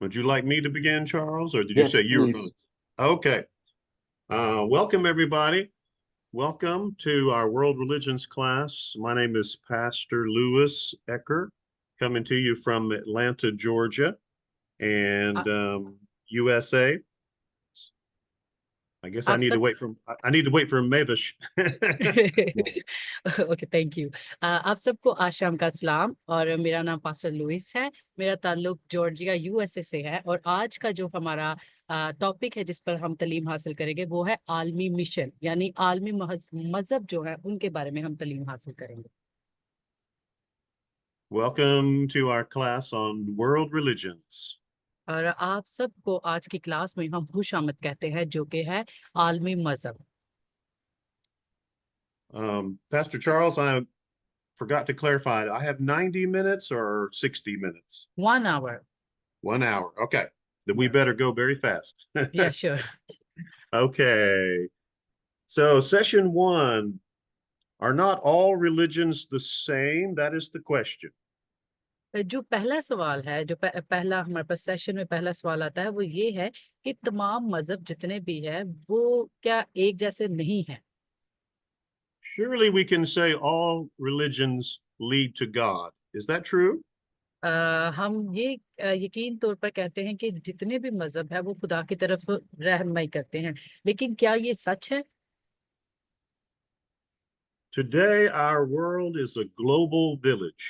Would you like me to begin, Charles, or did you Yes, say you were going please. to? Okay. Welcome, everybody. Welcome to our World Religions class. My name is Pastor Lewis Ecker, coming to you from Atlanta, Georgia, and uh- USA. I guess आप सब I need to wait for Mavish. Okay, thank you. आप सबको आज शाम का सलाम। और मेरा नाम पास्टर लुइस है। मेरा ताल्लुक जॉर्जिया यूएसए से है। और आज का जो हमारा टॉपिक है जिस पर हम तालीम हासिल करेंगे वो है आलमी मिशन, यानी आलमी मजहब जो है उनके बारे में हम तालीम हासिल करेंगे। Welcome to our class on world religions. और आप सबको आज की क्लास में हम खुशामद कहते हैं, जो कि है आलमी मजहब। Pastor Charles, I forgot to clarify. I have 90 minutes or 60 minutes? 1 hour। 1 hour. Okay. Then we better go very fast. या sure. Okay. So, session one, are not all religions the same? That is the question. जो पहला सवाल है, जो पहला हमारे पास session में पहला सवाल आता है वो ये है कि तमाम मजहब जितने भी है वो क्या एक जैसे नहीं है। Surely we can say all religions lead to God. Is that true? हम ये यकीन तौर पर कहते हैं कि जितने भी मजहब है वो खुदा की तरफ रहनुमाई करते हैं, लेकिन क्या ये सच है? Today, our world is a global village.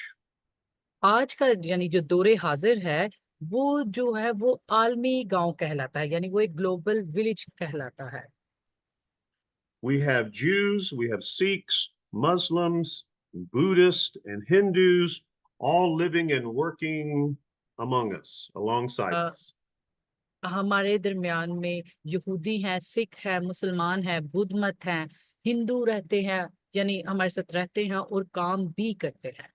आज का यानी जो दौरे हाजिर है वो जो है वो आलमी गांव कहलाता है, यानी वो एक ग्लोबल विलेज कहलाता है। We have Jews, we have Sikhs, Muslims, Buddhists, and Hindus all living and working among us, alongside a, us. हमारे दरमियान में यहूदी हैं, सिख हैं, मुसलमान हैं, बुद्ध मत हैं, हिंदू रहते हैं, यानी हमारे साथ रहते हैं और काम भी करते हैं।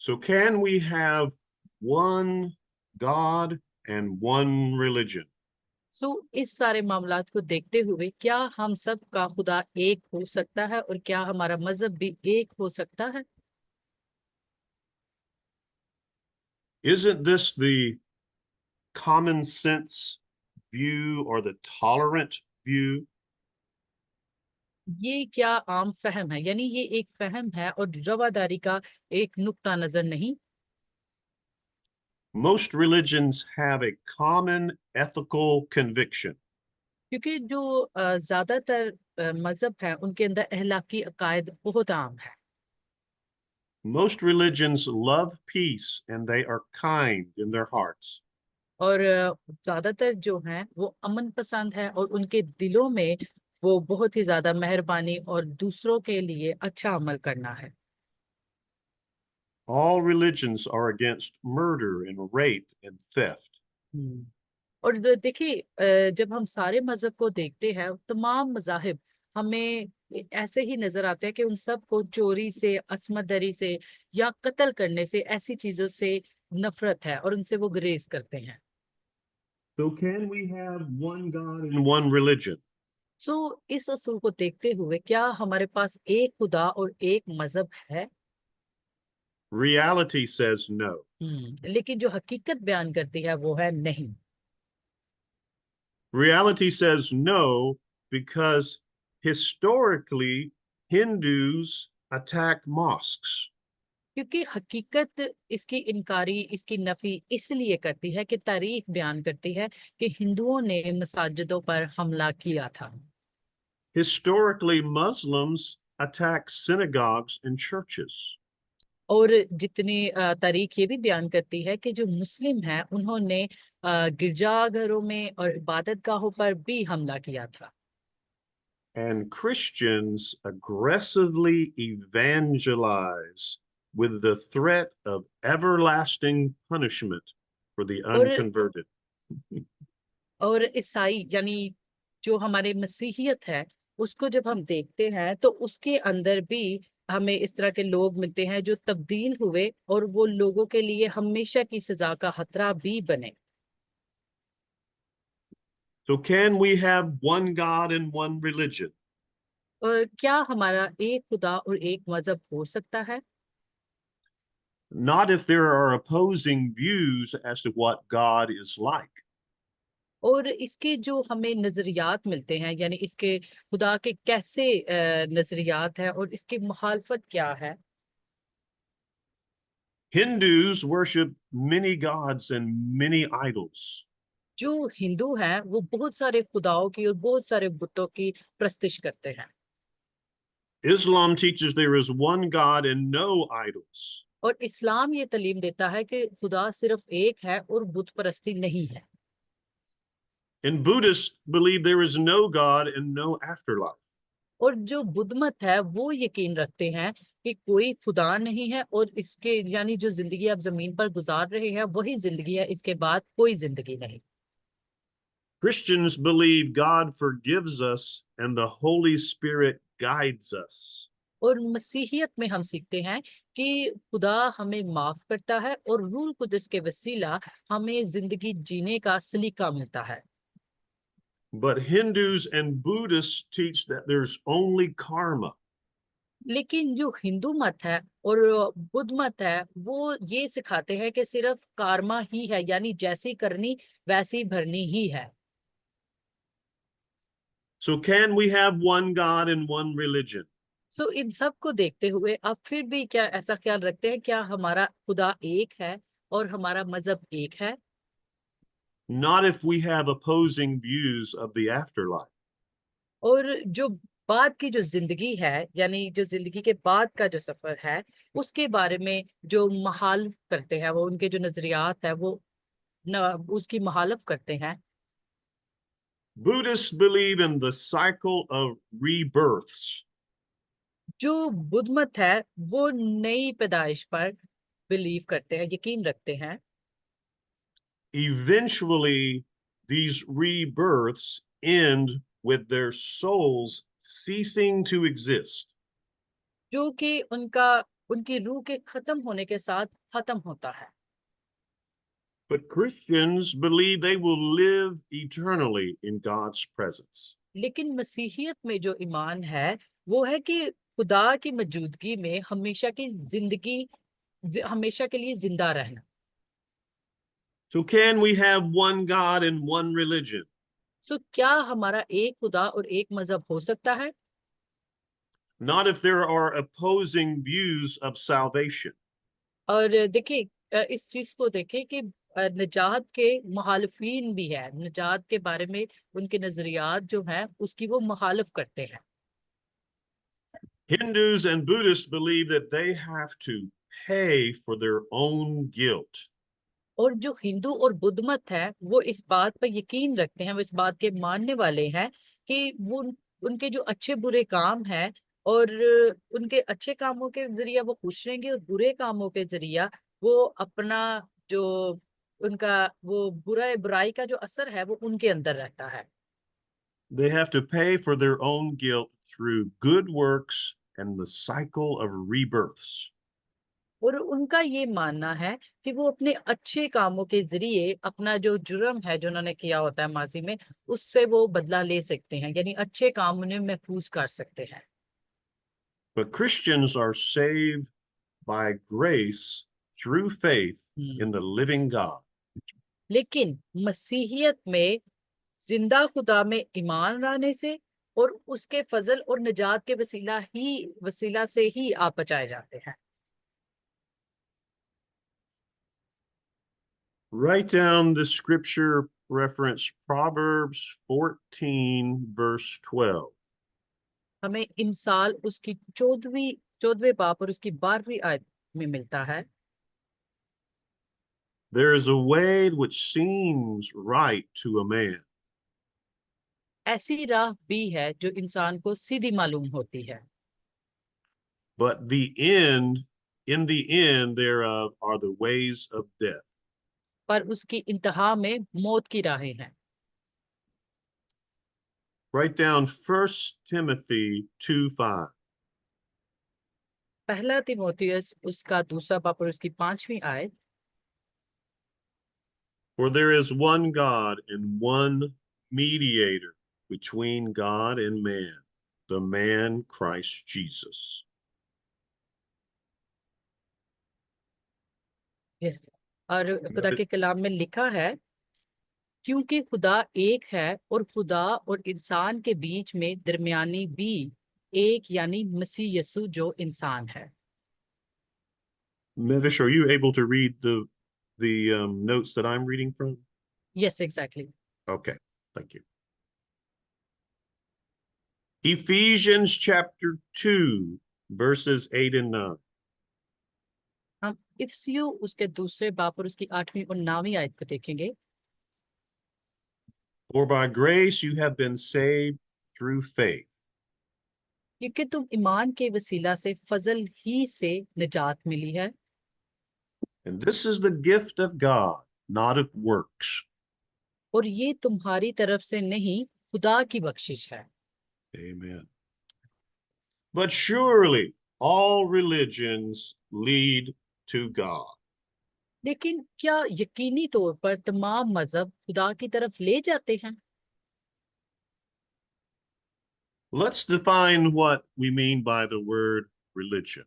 So, can we have one God and one religion? सो इस सारे मामलात को देखते हुए क्या हम सब का खुदा एक हो सकता है और क्या हमारा मजहब भी एक हो सकता है? Isn't this the common sense view or the tolerant view? ये क्या आम फहम है, यानी ये एक फहम है और रवादारी का एक नुक्ता नजर नहीं? Most religions have a common ethical conviction. क्योंकि जो ज्यादातर मजहब है उनके अंदर अहलाकी अकायद बहुत आम है। Most religions love peace and they are kind in their hearts. और ज्यादातर जो हैं वो अमन पसंद है और उनके दिलों में वो बहुत ही ज्यादा मेहरबानी और दूसरों के लिए अच्छा अमल करना है। All religions are against murder and rape and theft. हम्म। और देखिए, जब हम सारे मजहब को देखते हैं तमाम मजाहिब हमें ऐसे ही नजर आते हैं कि उन सब को चोरी से, असमत दरी से या कत्ल करने से, ऐसी चीजों से नफरत है और उनसे वो गुरेज करते हैं। So, can we have one God and one religion? सो इस असूल को देखते हुए क्या हमारे पास एक खुदा और एक मजहब है? Reality says no. लेकिन जो हकीकत बयान करती है वो है नहीं। Reality says no because historically Hindus attack mosques. क्योंकि हकीकत इसकी इनकारी, इसकी नफी इसलिए करती है कि तारीख बयान करती है कि हिंदुओं ने मसाजिदों पर हमला किया था। Historically, Muslims attack synagogues and churches. और जितनी तारीख ये भी बयान करती है कि जो मुस्लिम हैं उन्होंने गिरजाघरों में और इबादत गाहों पर भी हमला किया था। And Christians aggressively evangelize with the threat of everlasting punishment for the और unconverted. ईसाई यानी जो हमारे मसीहियत है उसको जब हम देखते हैं तो उसके अंदर भी हमें इस तरह के लोग मिलते हैं जो तब्दील हुए और वो लोगों के लिए हमेशा की सजा का खतरा भी बने। So, can we have one God and one religion? और क्या हमारा एक खुदा और एक मजहब हो सकता है? not if there are opposing views as to what God is like. और इसके जो हमें नजरियात मिलते हैं, यानी इसके खुदा के कैसे नजरियात है और इसकी मुखालफत क्या है। Hindus worship many gods and many idols. जो हिंदू हैं वो बहुत सारे खुदाओं की और बहुत सारे बुतों की प्रस्तिश करते हैं। Islam teaches there is one God and no idols. और इस्लाम ये तालीम देता है कि खुदा सिर्फ एक है और बुत परस्ती नहीं है। And Buddhists believe there is no God and no afterlife. और जो बुद्ध मत है वो यकीन रखते हैं कि कोई खुदा नहीं है और इसके यानी जो जिंदगी आप जमीन पर गुजार रहे हैं वही जिंदगी है, इसके बाद कोई जिंदगी नहीं। Christians believe God forgives us and the Holy Spirit guides us. और मसीहियत में हम सीखते हैं कि खुदा हमें माफ करता है और रूह कुदस के वसीला हमें जिंदगी जीने का सलीका मिलता है। But Hindus and Buddhists teach that there's only karma. लेकिन जो हिंदू मत है और बुद्ध मत है वो ये सिखाते हैं कि सिर्फ कार्मा ही है, यानी जैसी करनी वैसी भरनी ही है। So can we have one God and one religion? सो इन सब को देखते हुए आप फिर भी क्या ऐसा ख्याल रखते हैं क्या हमारा खुदा एक है और हमारा मजहब एक है? Not if we have opposing views of the afterlife. और जो बाद की जो जिंदगी है, यानी जो जिंदगी के बाद का जो सफर है, उसके बारे में जो महाल करते हैं, वो उनके जो नजरियात है वो न उसकी महालफ करते हैं। Buddhists believe in the cycle of rebirths. जो बुद्ध मत है वो नई पैदाइश पर बिलीव करते हैं, यकीन रखते हैं। Eventually, these rebirths end with their souls ceasing to exist. जो कि उनकी रूह के खत्म होने के साथ खत्म होता है। But Christians believe they will live eternally in God's presence. लेकिन मसीहियत में जो ईमान है वो है कि खुदा की मौजूदगी में हमेशा की जिंदगी हमेशा के लिए जिंदा रहना। So, can we have one God and one religion? सो क्या हमारा एक खुदा और एक मजहब हो सकता है? Not if there are opposing views of salvation. और देखिए इस चीज को देखें कि निजात के मुखालिफिन भी है, निजात के बारे में उनके नजरियात जो हैं उसकी वो मुखालिफ करते हैं। Hindus and Buddhists believe that they have to pay for their own guilt. और जो हिंदू और बुद्ध मत है वो इस बात पर यकीन रखते हैं, वो इस बात के मानने वाले हैं कि वो उनके जो अच्छे बुरे काम हैं और उनके अच्छे कामों के जरिया वो खुश रहेंगे और बुरे कामों के जरिया वो अपना जो उनका वो बुराई का जो असर है वो उनके अंदर रहता है। They have to pay for their own guilt through good works and the cycle of rebirths. और उनका ये मानना है कि वो अपने अच्छे कामों के जरिए अपना जो जुर्म है जो उन्होंने किया होता है माजी में उससे वो बदला ले सकते हैं, यानी अच्छे काम उन्हें महफूज कर सकते हैं। But Christians are saved by grace through faith in the living God. लेकिन मसीहियत में जिंदा खुदा में ईमान लाने से और उसके फजल और निजात के वसीला से ही आप बचाए जाते हैं। Write down the scripture reference Proverbs 14, verse 12. हमें इमसाल उसकी 14वें बाब और उसकी 12वीं आयत में मिलता है। There is a way which seems right to a man, ऐसी राह भी है जो इंसान को सीधी मालूम होती है, but in the end thereof are the ways of death. पर उसकी इंतहा में मौत की राहें हैं। Write down 1 Timothy 2:5. पहला तिमोथियस उसका 2 बाब और उसकी 5वीं आयत। For there is one God and one mediator between God and man, the man Christ Jesus. Yes. और खुदा के कलाम में लिखा है, क्योंकि खुदा एक है और खुदा और इंसान के बीच में दरमियानी भी एक, यानी मसीह यीशु जो इंसान है। Mevish, are you able to read the notes that I'm reading from? Yes, exactly. Okay, thank you. Ephesians chapter 2, verses 8 and 9. हम इफ्सियो उसके दूसरे बाब और उसकी 8वीं और 9वीं आयत को देखेंगे। For by grace you have been saved through faith. क्योंकि तुम ईमान के वसीला से फजल ही से निजात मिली है, And this is the gift of God, not of works. और ये तुम्हारी तरफ से नहीं, खुदा की बख्शिश है। Amen. But surely all religions lead to God. लेकिन क्या यकीनी तौर पर तमाम मजहब खुदा की तरफ ले जाते हैं? Let's define what we mean by the word religion.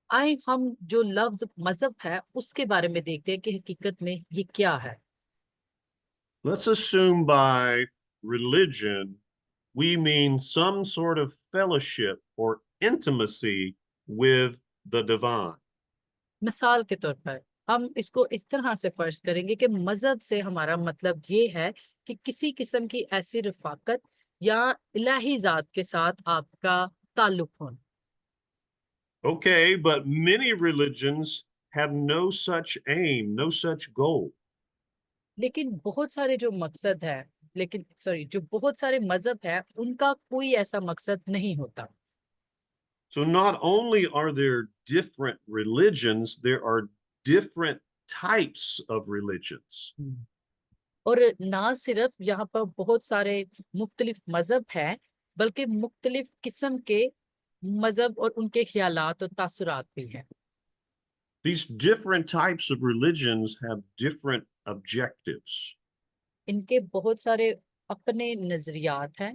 आए हम जो लफ्ज मजहब है उसके बारे में देखते हैं कि हकीकत में ये क्या है। Let's assume by religion we mean some sort of fellowship or intimacy with the divine. मिसाल के तौर पर हम इसको इस तरह से फर्ज करेंगे कि मजहब से हमारा मतलब ये है कि किसी किस्म की ऐसी रफाकत या इलाही जात के साथ आपका ताल्लुक हो। Okay, but many religions have no such aim, no such goal. लेकिन बहुत सारे जो मकसद है, लेकिन सॉरी, जो बहुत सारे मजहब है उनका कोई ऐसा मकसद नहीं होता। So not only are there different religions, there are different types of religions. और ना सिर्फ यहाँ पर बहुत सारे मुख्तलिफ मजहब हैं, बल्कि मुख्तलिफ किस्म के मजहब और उनके ख्यालात और तासुरात भी हैं। These different types of religions have different objectives. इनके बहुत सारे अपने नजरियात हैं।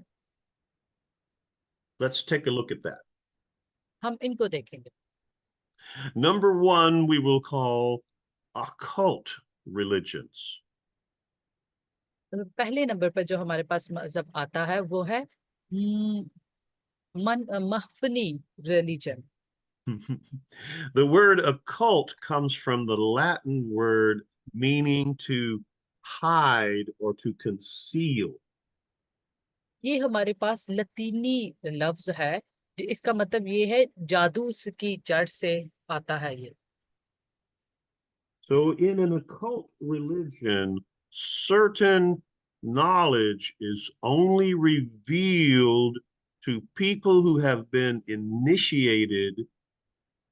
Let's take a look at that. हम इनको देखेंगे। Number one, we will call occult religions. तो पहले नंबर पर जो हमारे पास मजहब आता है वो है महफनी religion. The word occult comes from the Latin word meaning to hide or to conceal. ये हमारे पास लतीनी लफ्ज है, इसका मतलब ये है जादू की जड़ से आता है ये। So, in an occult religion, certain knowledge is only revealed to people who have been initiated,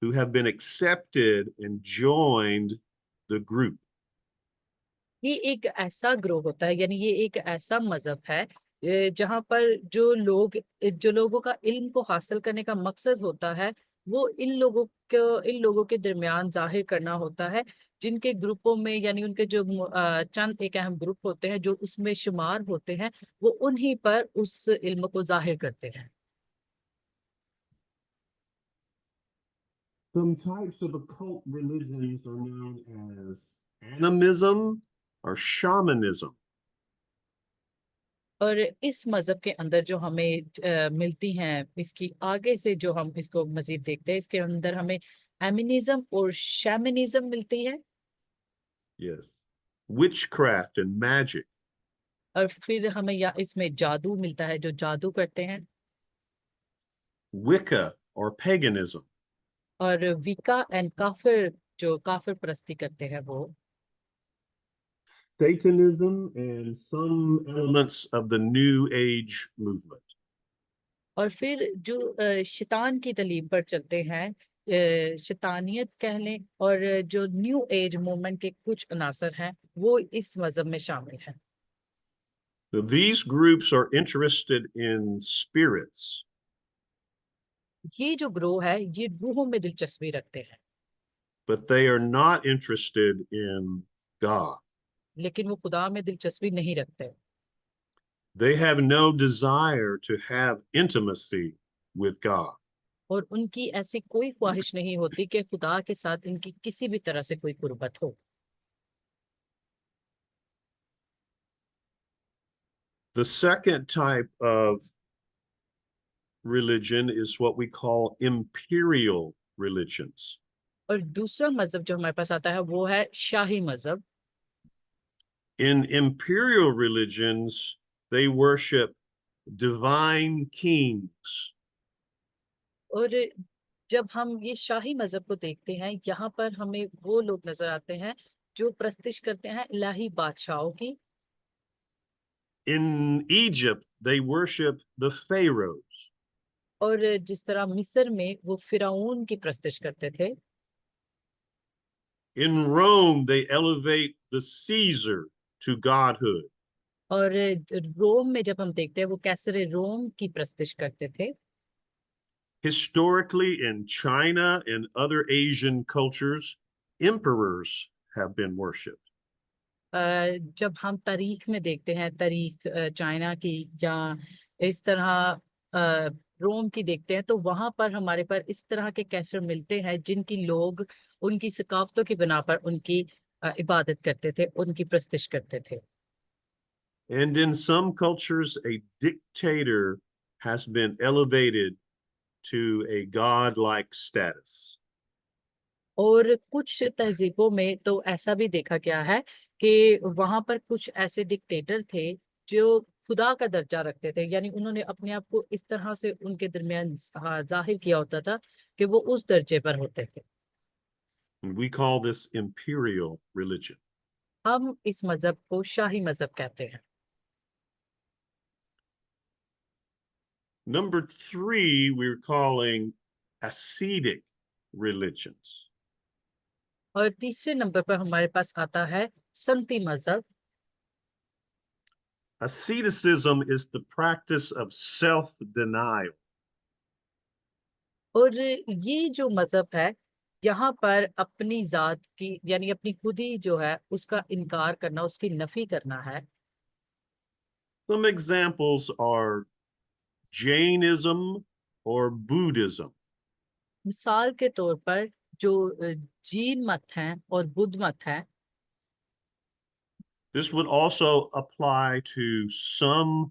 who have been accepted and joined the group. ये एक ऐसा ग्रोह होता है, यानी ये एक ऐसा मजहब है जहाँ पर जो लोगों का इल्म को हासिल करने का मकसद होता है, वो इन लोगों के दरमियान जाहिर करना होता है, जिनके ग्रुपों में, यानी उनके जो चंद एक अहम ग्रुप होते हैं जो उसमें शुमार होते हैं, वो उन्हीं पर उस इल्म को जाहिर करते हैं। Some types of occult religions are known as animism or shamanism. और इस मजहब के अंदर जो हमें मिलती हैं, इसकी आगे से जो हम इसको मजीद देखते हैं, इसके अंदर हमें एमिनिज्म और शैमनिज्म मिलती है। Yes. Witchcraft and magic. और फिर हमें या इसमें जादू मिलता है, जो जादू करते हैं। Wicca or paganism. और विका एंड काफिर, जो काफिर परस्ती करते हैं वो। Satanism and some elements of the New Age movement. और फिर जो शैतान की तालीम पर चलते हैं, शैतानियत कह लें, और जो न्यू एज मूवमेंट के कुछ अनासर हैं वो इस मजहब में शामिल हैं। So these groups are interested in spirits. ये जो ग्रोह है ये रूहों में दिलचस्पी रखते हैं, But they are not interested in God. लेकिन वो खुदा में दिलचस्पी नहीं रखते। They have no desire to have intimacy with God. और उनकी ऐसी कोई ख्वाहिश नहीं होती कि खुदा के साथ इनकी किसी भी तरह से कोई कुर्बत हो। The second type of religion is what we call imperial religions. और दूसरा मजहब जो हमारे पास आता है वो है शाही मजहब। In imperial religions, they worship divine kings. और जब हम ये शाही मजहब को देखते हैं, यहाँ पर हमें वो लोग नजर आते हैं जो प्रस्तिश करते हैं इलाही बादशाहों की। In Egypt, they worship the pharaohs. और जिस तरह मिस्र में वो फिरौन की प्रस्तिश करते थे। In Rome, they elevate the Caesar to godhood. और रोम में जब हम देखते हैं वो कैसरे रोम की प्रस्तिश करते थे। Historically, in China and other Asian cultures, emperors have been worshipped. जब हम तारीख में देखते हैं, तारीख चाइना की या इस तरह रोम की देखते हैं, तो वहां पर हमारे पर इस तरह के कैसर मिलते हैं जिनकी लोग उनकी सकाफतों की बिना पर उनकी इबादत करते थे, उनकी प्रस्तिश करते थे। And in some cultures, a dictator has been elevated to a godlike status. और कुछ तहजीबों में तो ऐसा भी देखा गया है कि वहां पर कुछ ऐसे डिक्टेटर थे जो खुदा का दर्जा रखते थे, यानी उन्होंने अपने आप को इस तरह से उनके दरमियान जाहिर किया होता था कि वो उस दर्जे पर होते थे। And we call this imperial religion. हम इस मजहब को शाही मजहब कहते हैं। Number three, we're calling ascetic religions. और तीसरे नंबर पर हमारे पास आता है संती मजहब। Asceticism is the practice of self-denial. और ये जो मजहब है, यहाँ पर अपनी जात की यानी अपनी खुदी जो है उसका इनकार करना, उसकी नफी करना है। Some examples are Jainism or Buddhism. मिसाल के तौर पर जो जीन मत हैं और बुद्ध मत हैं। This would also apply to some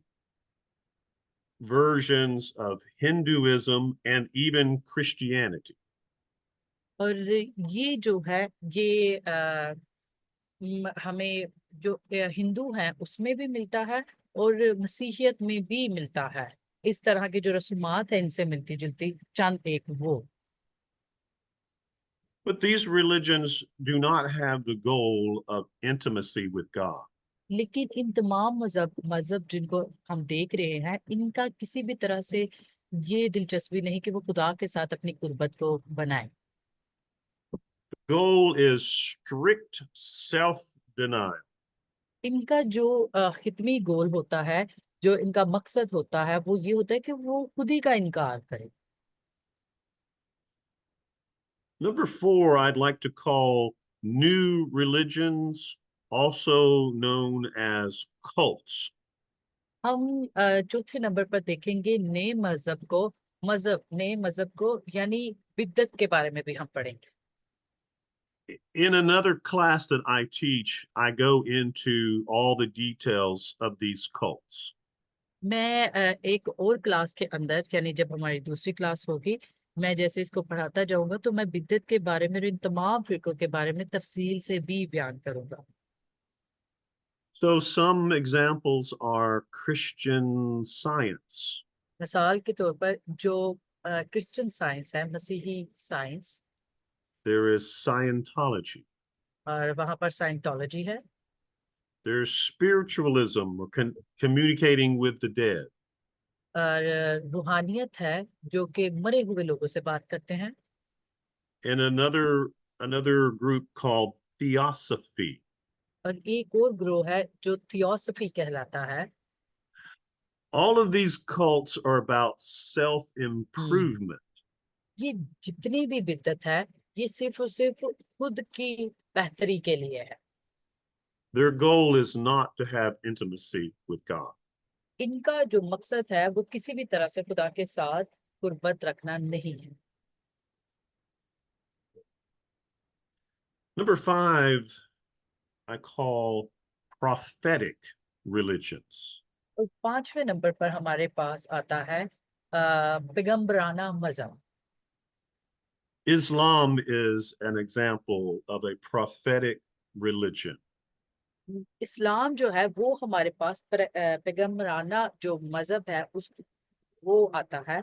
versions of Hinduism and even Christianity. और ये जो है ये हमें जो हिंदू हैं उसमें भी मिलता है और मसीहियत में भी मिलता है। इस तरह की जो रसूमात है इनसे मिलती जुलती चंद एक वो। But these religions do not have the goal of intimacy with God. लेकिन इन तमाम मजहब मजहब जिनको हम देख रहे हैं, इनका किसी भी तरह से ये दिलचस्पी नहीं कि वो खुदा के साथ अपनी कुर्बत को बनाए। The goal is strict self-denial. इनका जो खितमी गोल होता है, जो इनका मकसद होता है, वो ये होता है कि वो खुद ही का इनकार करे। Number four, I'd like to call new religions, also known as cults. हम चौथे नंबर पर देखेंगे नए मजहब को यानी बिद्दत के बारे में भी हम पढ़ेंगे। In another class that I teach, I go into all the details of these cults. मैं एक और क्लास के अंदर यानी जब हमारी दूसरी क्लास होगी, मैं जैसे इसको पढ़ाता जाऊंगा तो मैं बिद्दत के बारे में और इन तमाम फिरकों के बारे में तफसील से भी बयान करूंगा। So some examples are Christian Science. मिसाल के तौर पर जो क्रिश्चियन साइंस है, मसीही साइंस। There is Scientology. और वहां पर साइंटोलॉजी है। There's spiritualism or communicating with the dead. और रूहानियत है जो कि मरे हुए लोगों से बात करते हैं। And another group called Theosophy. और एक और ग्रोह है जो थियोसफी कहलाता है। All of these cults are about hmm self-improvement. ये जितनी भी बिद्दत है, ये सिर्फ और सिर्फ खुद की बेहतरी के लिए है। Their goal is not to have intimacy with God. इनका जो मकसद है वो किसी भी तरह से खुदा के साथ गुर्बत रखना नहीं है। Number 5, I call prophetic religions. और 5वें नंबर पर हमारे पास आता है पैगंबराना मजहब। Islam is an example of a prophetic religion. इस्लाम जो है वो हमारे पास पैगंबराना जो मजहब है उस वो आता है।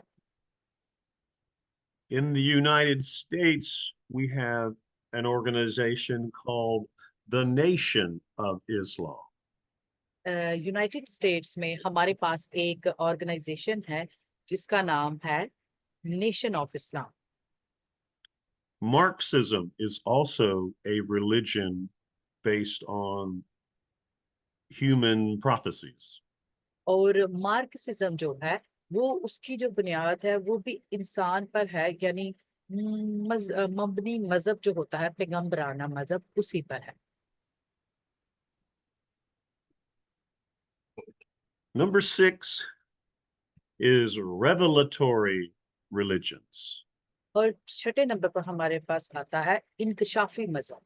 In the United States, we have an organization called the Nation of Islam. United states में हमारे पास एक ऑर्गेनाइजेशन है जिसका नाम है nation of Islam. Marxism is also a religion based on human prophecies. और मार्क्सिज्म जो है वो उसकी जो बुनियाद है वो भी इंसान पर है, यानी मबनी मजहब जो होता है पैगंबराना मजहब उसी पर है। Number 6 is revelatory religions. और छठे नंबर पर हमारे पास आता है इंकशाफी मजहब।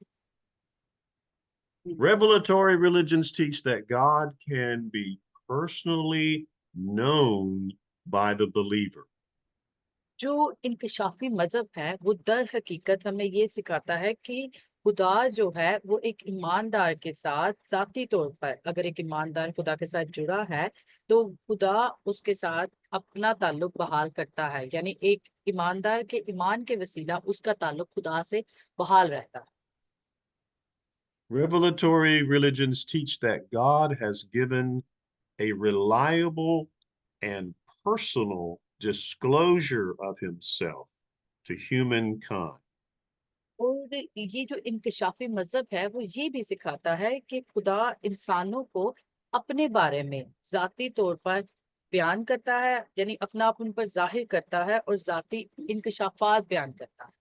Revelatory religions teach that God can be personally known by the believer. जो इंकशाफी मजहब है वो दर हकीकत हमें ये सिखाता है कि खुदा जो है वो एक ईमानदार के साथ जाती तौर पर, अगर एक ईमानदार खुदा के साथ जुड़ा है तो खुदा उसके साथ अपना ताल्लुक बहाल करता है, यानी एक ईमानदार के ईमान के वसीला उसका ताल्लुक खुदा से बहाल रहता है। Revelatory religions teach that God has given a reliable and personal disclosure of himself to humankind. और ये जो इंकशाफी मजहब है वो ये भी सिखाता है कि खुदा इंसानों को अपने बारे में जाती तौर पर बयान करता है, यानी अपना आप उन पर जाहिर करता है और जाती इंकशाफात बयान करता है।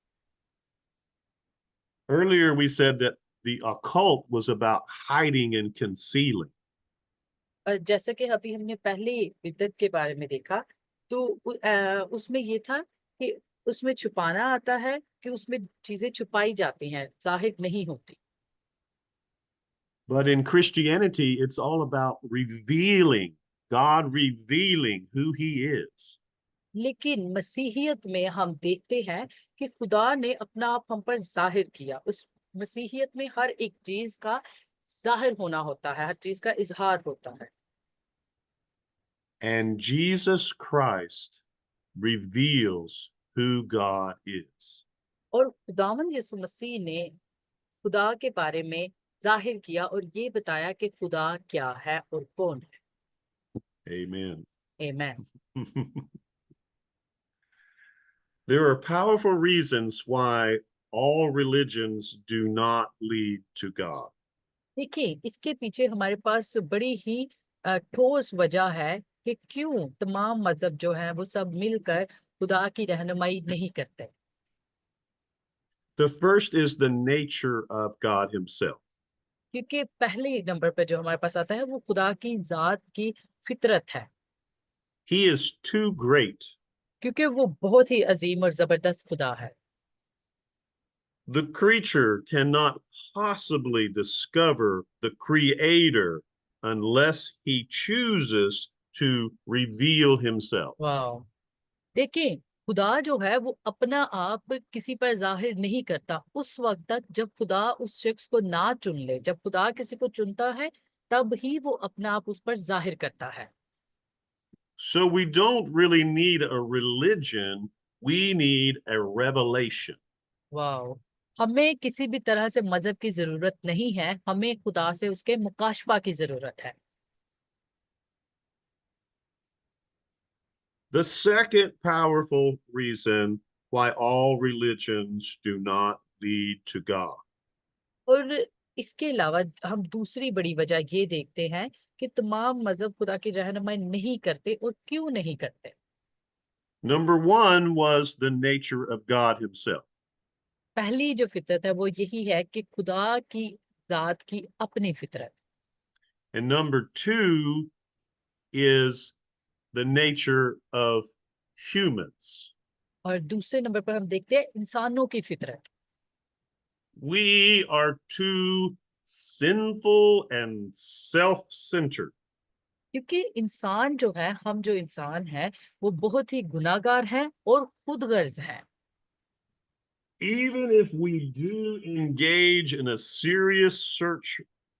Earlier, we said that the occult was about hiding and concealing. जैसे कि अभी हमने पहले बिदअत के बारे में देखा तो उसमें ये था कि उसमें छुपाना आता है, कि उसमें चीजें छुपाई जाती हैं, जाहिर नहीं होती। But in Christianity, it's all about revealing, God revealing who he is. लेकिन मसीहियत में हम देखते हैं कि खुदा ने अपना आप हम पर जाहिर किया। उस मसीहियत में हर एक चीज का जाहिर होना होता है, हर चीज का इजहार होता है। And Jesus Christ reveals who God is. और खुदावंद यीशु मसीह ने खुदा के बारे में जाहिर किया और ये बताया कि खुदा क्या है और कौन Amen. है। आमीन। There are powerful reasons why all religions do not lead to God. देखिए इसके पीछे हमारे पास बड़ी ही ठोस वजह है कि क्यों तमाम मजहब जो है वो सब मिलकर खुदा की रहनुमाई नहीं करते। The first is the nature of God himself. क्योंकि पहले नंबर पर जो हमारे पास आता है वो खुदा की जात की फितरत है, He is too great. क्योंकि वो बहुत ही अजीम और जबरदस्त खुदा है। The creature cannot possibly discover the creator unless he chooses to reveal himself. वाह, देखिए खुदा जो है वो अपना आप किसी पर जाहिर नहीं करता उस वक्त तक जब खुदा उस शख्स को ना चुन ले। जब खुदा किसी को चुनता है तब ही वो अपना आप उस पर जाहिर करता है। So we don't really need a religion, we need a revelation. वाह, हमें किसी भी तरह से मजहब की जरूरत नहीं है, हमें खुदा से उसके मुकाशफा की जरूरत है। The second powerful reason why all religions do not lead to God. और इसके अलावा हम दूसरी बड़ी वजह ये देखते हैं कि तमाम मजहब खुदा की रहनुमाई नहीं करते, और क्यों नहीं करते। Number one was the nature of God himself. पहली जो फितरत है वो यही है कि खुदा की जात की अपनी फितरत। And number two is the nature of humans. और दूसरे नंबर पर हम देखते हैं इंसानों की फितरत। We are too sinful and self-centered. क्योंकि इंसान जो है, हम जो इंसान हैं, वो बहुत ही गुनाहगार हैं और खुदगर्ज हैं। Even if we do engage in a serious search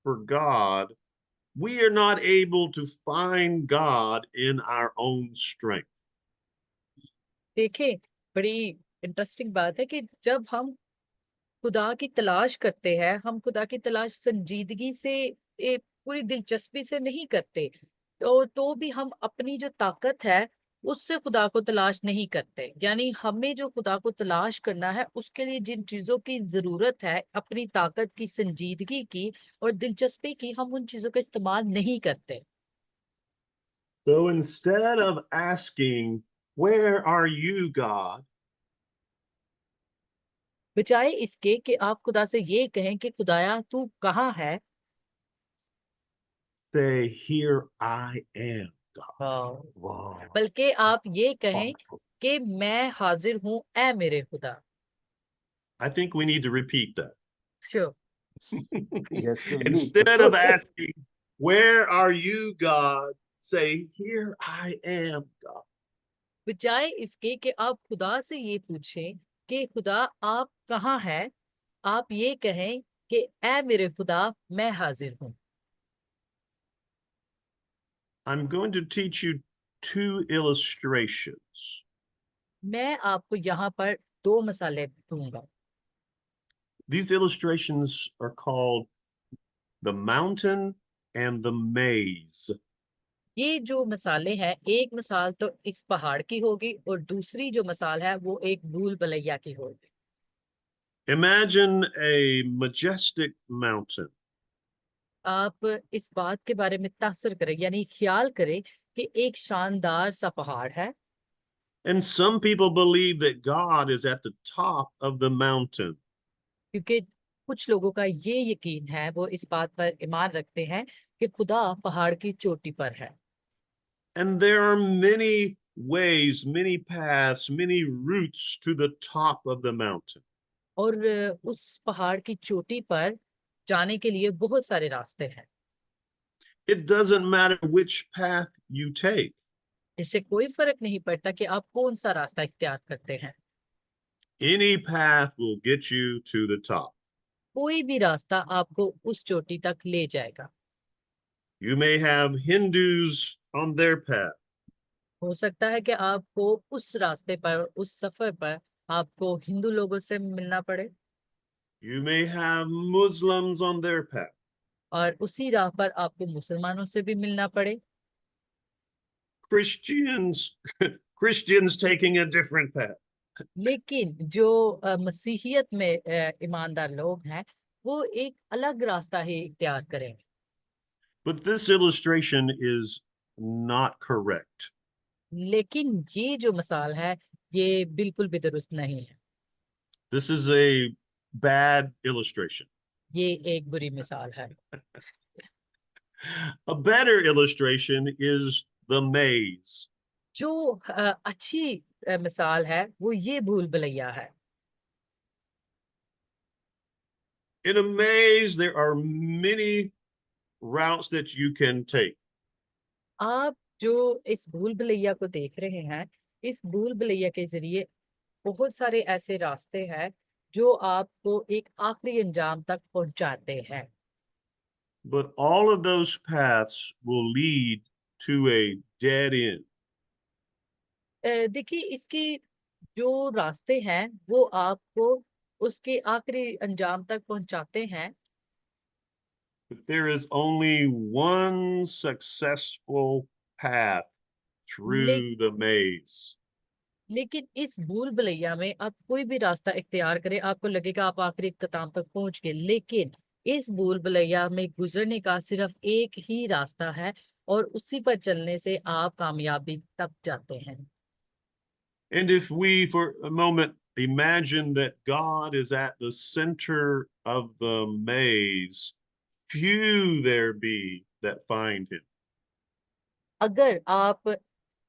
for God, we are not able to find God in our own strength. देखें, बड़ी इंटरेस्टिंग बात है कि जब हम खुदा की तलाश करते हैं, हम खुदा की तलाश संजीदगी से, पूरी दिलचस्पी से नहीं करते, तो भी हम अपनी जो ताकत है उससे खुदा को तलाश नहीं करते। यानी हमें जो खुदा को तलाश करना है, उसके लिए जिन चीजों की जरूरत है, अपनी ताकत की, संजीदगी की और दिलचस्पी की, हम उन चीजों का इस्तेमाल नहीं करते। So instead of asking, "Where are you, God?" बजाय इसके कि आप खुदा से ये कहें कि खुदाया तू कहाँ है, say, "Here I am, God." हाँ, Wow. बल्कि आप ये कहें कि मैं हाजिर हूँ ए मेरे खुदा। I think we need to repeat that. Sure. Yes, we need. Instead of asking, "Where are you, God?" say, "Here I am, God." बजाय इसके कि आप खुदा से ये पूछें कि खुदा आप कहाँ हैं, आप ये कहें कि ए मेरे खुदा, मैं हाजिर हूँ। I'm going to teach you two illustrations. मैं आपको यहाँ पर दो मिसालें दूंगा। These illustrations are called the mountain and the maze. ये जो मिसालें हैं, एक मिसाल तो इस पहाड़ की होगी और दूसरी जो मिसाल है वो एक भूल भुलैया की होगी। Imagine a majestic mountain. आप इस बात के बारे में तासर करें, यानी ख्याल करें कि एक शानदार सा पहाड़ है And some people believe that God is at the top of the mountain. क्योंकि कुछ लोगों का ये यकीन है, वो इस बात पर ईमान रखते हैं कि खुदा पहाड़ की चोटी पर है। And there are many ways, many paths, many routes to the top of the mountain. और उस पहाड़ की चोटी पर जाने के लिए बहुत सारे रास्ते हैं। It doesn't matter which path you take. इससे कोई फर्क नहीं पड़ता कि आप कौन सा रास्ता इख्तियार करते हैं, Any path will get you to the top. कोई भी रास्ता आपको उस चोटी तक ले जाएगा। You may have Hindus on their path. हो सकता है कि आपको उस रास्ते पर, उस सफर पर आपको हिंदू लोगों से मिलना पड़े, You may have Muslims on their path. और उसी राह पर आपको मुसलमानों से भी मिलना पड़े। Christians, Christians taking a different path. लेकिन जो मसीहियत में ईमानदार लोग हैं, वो एक अलग रास्ता ही इख्तियार करेंगे। But this illustration is not correct. लेकिन ये जो मिसाल है, ये बिल्कुल भी दुरुस्त नहीं है। This is a bad illustration. ये एक बुरी मिसाल है। A better illustration is the maze. जो अच्छी मिसाल है वो ये भूल भुलैया है। In a maze, there are many routes that you can take. आप जो इस भूल भुलैया को देख रहे हैं, इस भूल भुलैया के जरिए बहुत सारे ऐसे रास्ते हैं जो आपको एक आखिरी अंजाम तक पहुंचाते हैं। But all of those paths will lead to a dead end. देखिए, इसकी जो रास्ते हैं वो आपको उसके आखिरी अंजाम तक पहुंचाते हैं, But there is only one successful path ले, through the maze. लेकिन इस भूल भुलैया में आप कोई भी रास्ता इख्तियार करें, आपको लगेगा आप आखिरी इख्तिताम तक पहुंच गए, लेकिन इस भूल भुलैया में गुजरने का सिर्फ एक ही रास्ता है और उसी पर चलने से आप कामयाबी तक जाते हैं। And if we, for a moment, imagine that God is at the center of the maze, few there be that find him. अगर आप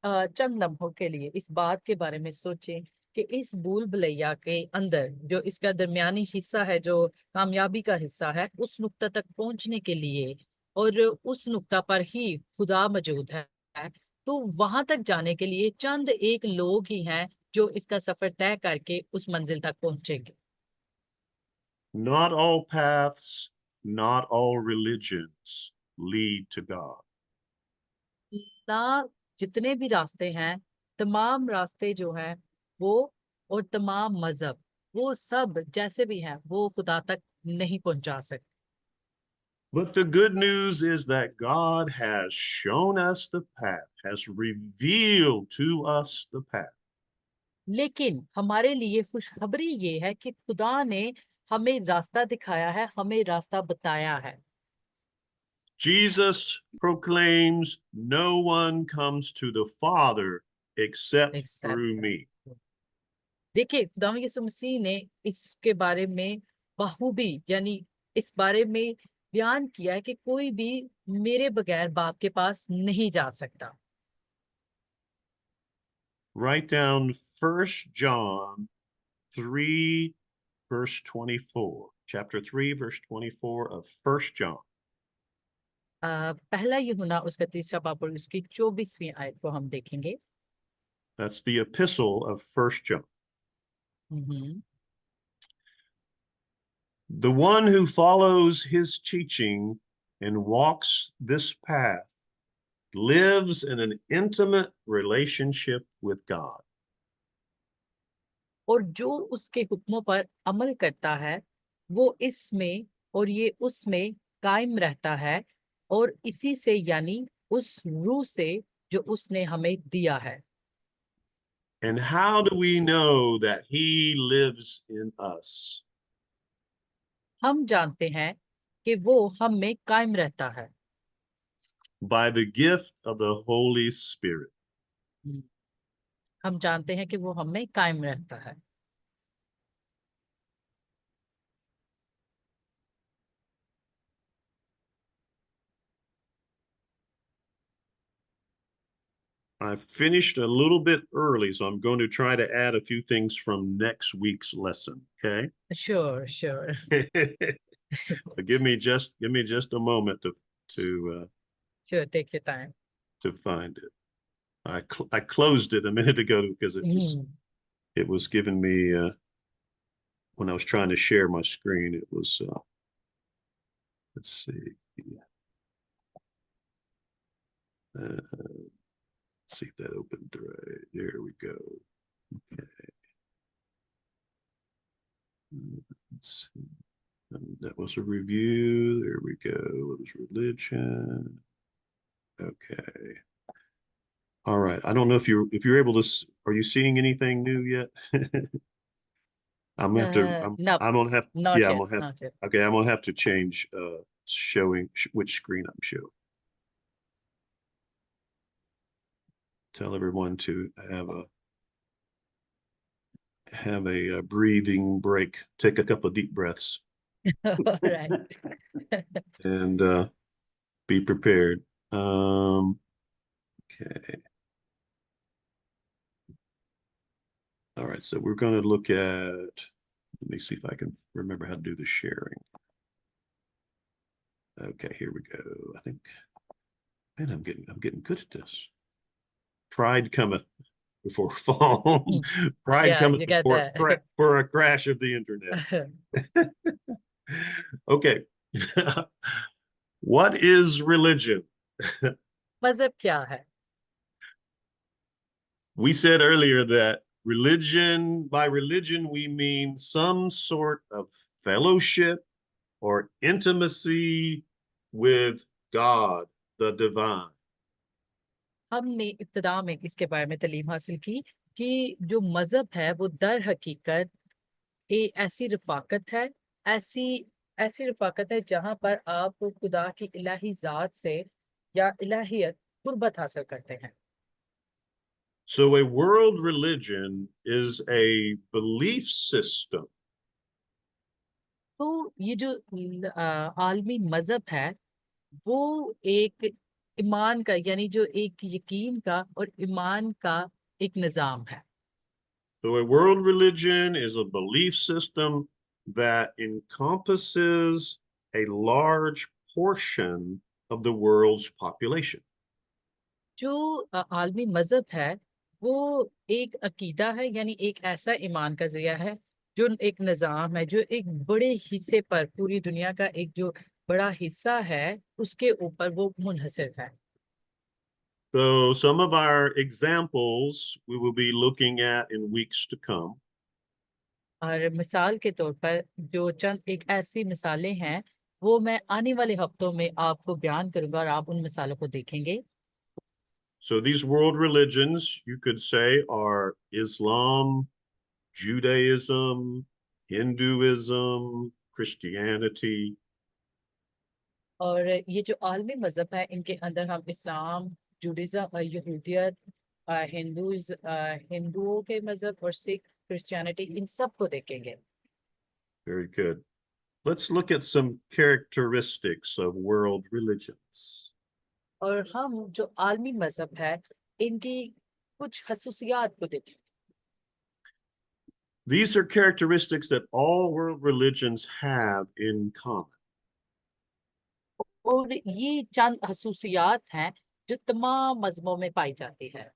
चंद लम्हों के लिए इस बात के बारे में सोचें कि इस भूल भुलैया के अंदर जो इसका दरमियानी हिस्सा है, जो कामयाबी का हिस्सा है, उस नुक्ता तक पहुंचने के लिए और उस नुक्ता पर ही खुदा मौजूद है, तो वहां तक जाने के लिए चंद एक लोग ही हैं जो इसका सफर तय करके उस मंजिल तक पहुंचेंगे। Not all paths, not all religions lead to God. ना जितने भी रास्ते हैं, तमाम रास्ते जो हैं वो, और तमाम मजहब, वो सब जैसे भी हैं वो खुदा तक नहीं पहुंचा सकते। But the good news is that God has shown us the path, has revealed to us the path. लेकिन हमारे लिए खुशखबरी ये है कि खुदा ने हमें रास्ता दिखाया है, हमें रास्ता बताया है। Jesus proclaims, no one comes to the Father except except, through me. देखिए खुदा यीशु मसीह ने इसके बारे में बखूबी, यानी इस बारे में बयान किया है कि कोई भी मेरे बगैर बाप के पास नहीं जा सकता। Write down 1 John 3, verse 24. Chapter 3, verse 24 of 1 John. पहला यूहन्ना उसका तीसरा बाब और उसकी 24वीं आयत को हम देखेंगे। That's the epistle of 1 John. Hmm. The one who follows his teaching and walks this path lives in an intimate relationship with God. और जो उसके हुक्मों पर अमल करता है वो इसमें और ये उसमें कायम रहता है, और इसी से यानी उस रूह से जो उसने हमें दिया है। And how do we know that he lives in us? हम जानते हैं कि वो हम में कायम रहता है। By the gift of the Holy Spirit. हम जानते हैं कि वो हम में कायम रहता है। I finished a little bit early, so I'm going to try to add a few things from next week's lesson. Okay. Sure sure. But give me just a moment sure, take your time. to find it. I closed it a minute ago because it was giving me when I was trying to share my screen. It was let's see. Let's see if that opened right. There we go. Okay. Let's see. That was a review. There we go. It was religion. Okay. All right. I don't know if you're able to. Are you seeing anything new yet? I'm gonna have to. No, I'm gonna have. not Yeah, I'm yet, gonna have. not yet. Okay, I'm gonna have to change showing which screen I'm showing. Tell everyone to have a breathing break. Take a couple of deep breaths. All right. And be prepared. Okay. All right, so we're going to look at, let me see if I can remember how to do the sharing. Okay, here we go. I think, man, I'm getting good at this. Pride cometh before fall. Pride Yeah, cometh you get before that. for a crash of the internet. Okay. What is religion? मजहब क्या है? We said earlier that by religion, we mean some sort of fellowship or intimacy with God, the divine. हमने इब्तिदा में इसके बारे में तालीम हासिल की कि जो मजहब है वो दर हकीकत ऐसी रफाकत है, ऐसी ऐसी रफाकत है जहाँ पर आप खुदा की इलाही जात से या इलाहियत कुर्बत हासिल करते हैं। So a world religion is a belief system तो ये जो आलमी मजहब है वो एक ईमान का यानी जो एक यकीन का और ईमान का एक निजाम है। So a world religion is a belief system that encompasses a large portion of the world's population. जो आलमी मजहब है वो एक अकीदा है यानी एक ऐसा ईमान का जरिया है, जो एक निजाम है जो एक बड़े हिस्से पर, पूरी दुनिया का एक जो बड़ा हिस्सा है उसके ऊपर वो मुनहसर है। So some of our examples we will be looking at in weeks to come. और मिसाल के तौर पर जो चंद एक ऐसी मिसालें हैं वो मैं आने वाले हफ्तों में आपको बयान करूंगा और आप उन मिसालों को देखेंगे। So these world religions, you could say, are Islam, Judaism, Hinduism, Christianity. और ये जो आलमी मजहब है इनके अंदर हम इस्लाम, जूडिज्म, यहूदियत, हिंदुओं के मजहब और सिख, क्रिश्चियनिटी, इन सब को देखेंगे। Very good. Let's look at some characteristics of world religions. और हम जो आलमी मजहब है इनकी कुछ खसूसियात को देखें। These are characteristics that all world religions have in common. और ये चंद खसूसियात हैं जो तमाम मजहबों में पाई जाती है।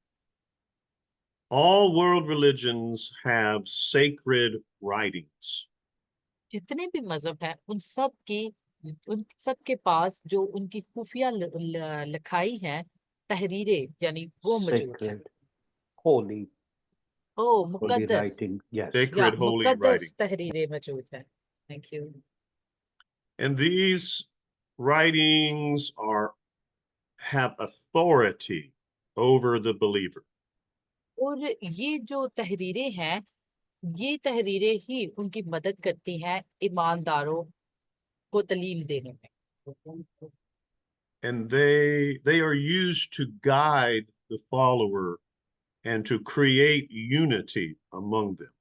All world religions have sacred writings. जितने भी मजहब हैं उन सब के पास जो उनकी खुफिया लिखाई है, तहरीरें यानी वो मौजूद है। Sacred, holy, ओ holy मुकद्दस writing. Yes. या Sacred holy मुकद्दस writing. तहरीरें मौजूद है। Thank you. And these writings have authority over the believer. और ये जो तहरीरें हैं ये तहरीरें ही उनकी मदद करती हैं ईमानदारों को तालीम देने में। And they are used to guide the follower and to create unity among them.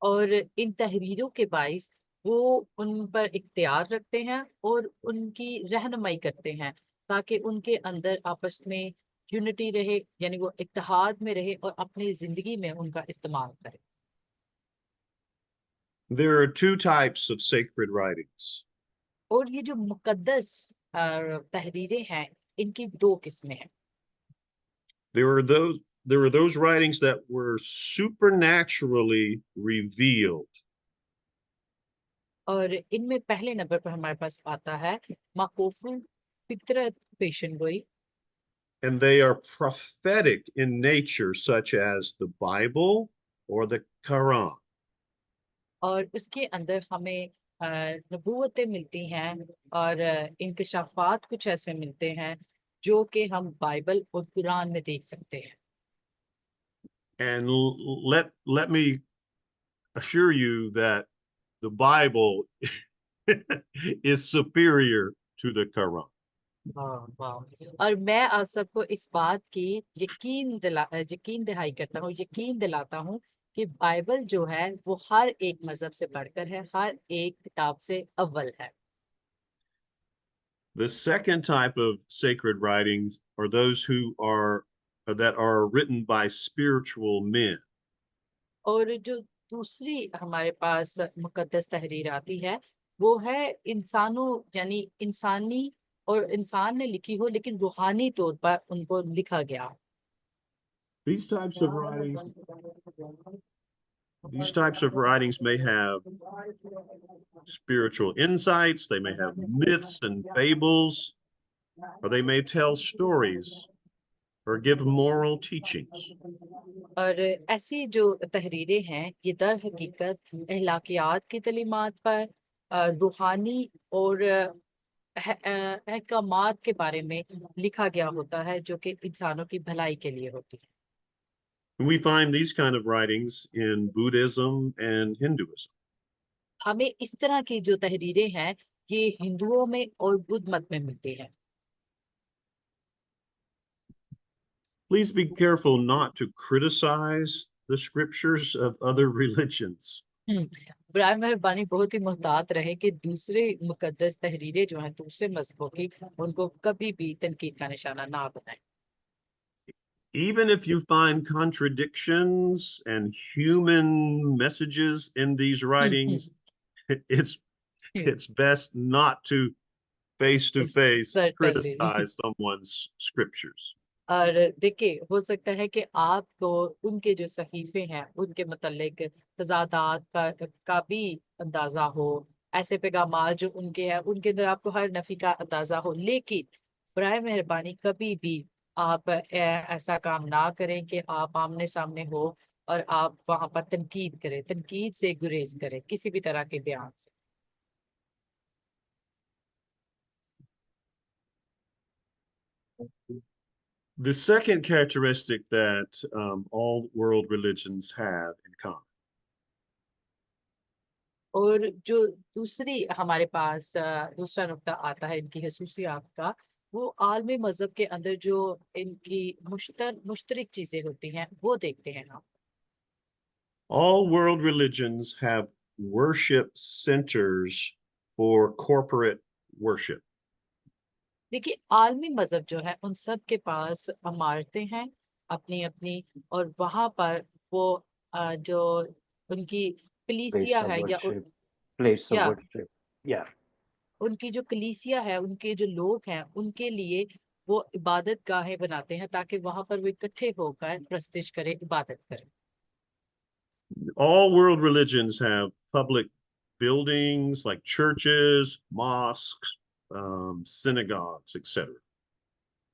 और इन तहरीरों के बाइस वो उन पर इख्तियार रखते हैं और उनकी रहनुमाई करते हैं ताकि उनके अंदर आपस में यूनिटी रहे, यानी वो इत्तेहाद में रहे और अपनी जिंदगी में उनका इस्तेमाल करे। There are two types of sacred writings. और ये जो मुकद्दस तहरीरें हैं इनकी दो किस्में हैं। There were those writings that were supernaturally revealed. और इनमें पहले नंबर पर हमारे पास आता है माकूफुल फितरत पेशन गोई, And they are prophetic in nature, such as the Bible or the Quran. और उसके अंदर हमें नबूवतें मिलती हैं और इंकशाफात कुछ ऐसे मिलते हैं जो कि हम बाइबल और कुरान में देख सकते हैं। And let me assure you that the Bible is superior to the Quran. वाह। और मैं आप सबको इस बात की यकीन दहाई करता हूँ, यकीन दिलाता हूँ कि बाइबल जो है वो हर एक मजहब से बढ़कर है, हर एक किताब से अव्वल है। The second type of sacred writings are those that are written by spiritual men. और जो दूसरी हमारे पास मुकद्दस तहरीर आती है वो है इंसानों यानी इंसानी और इंसान ने लिखी हो लेकिन रूहानी तौर पर उनको लिखा गया। These types of writings may have spiritual insights, they may have myths and fables, or they may tell stories or give moral teachings. और ऐसी जो तहरीरें हैं ये दर हकीकत अहलाकियात की तालीमात पर, रूहानी और अहकामात के बारे में लिखा गया होता है जो कि इंसानों की भलाई के लिए होती है। We find these kind of writings in Buddhism and Hinduism. हमें इस तरह की जो तहरीरें हैं ये हिंदुओं में और बुद्ध मत में मिलती हैं। Please be careful not to criticize the scriptures of other religions. बराए मेहरबानी बहुत ही मोहतात रहे कि दूसरे मुकद्दस तहरीरें जो हैं दूसरे मजहबों की, उनको कभी भी तनकीद का निशाना ना बनाएं। Even if you find contradictions and human messages in these writings, it's it's best not to face Certainly. criticize someone's scriptures. और देखिए, हो सकता है कि आपको उनके जो सहीफे हैं उनके मतलब तजादात का भी अंदाजा हो, ऐसे पैगाम जो उनके हैं उनके अंदर आपको हर नफी का अंदाजा हो, लेकिन बराए मेहरबानी कभी भी आप ऐसा काम ना करें कि आप आमने सामने हो और आप वहां पर तनकीद करें, तनकीद से गुरेज करें किसी भी तरह के बयान से। The second characteristic that all world religions have in common और जो दूसरी हमारे पास दूसरा नुक्ता आता है इनकी खसूसियात का, वो आलमी मजहब के अंदर जो इनकी मुश्तरक चीजें होती हैं वो देखते हैं हम। all world religions have worship centers for corporate worship. देखिए, आलमी मजहब जो है उन सब के पास इमारतें हैं अपनी अपनी, और वहां पर वो जो उनकी Place कलीसिया of है worship. Place of या worship. Yeah. उनकी जो कलीसिया है, उनके जो लोग हैं उनके लिए वो इबादत गाहें बनाते हैं ताकि वहां पर वो इकट्ठे होकर प्रस्तिश करें, इबादत करें। All world religions have public buildings like churches, mosques, synagogues, etc.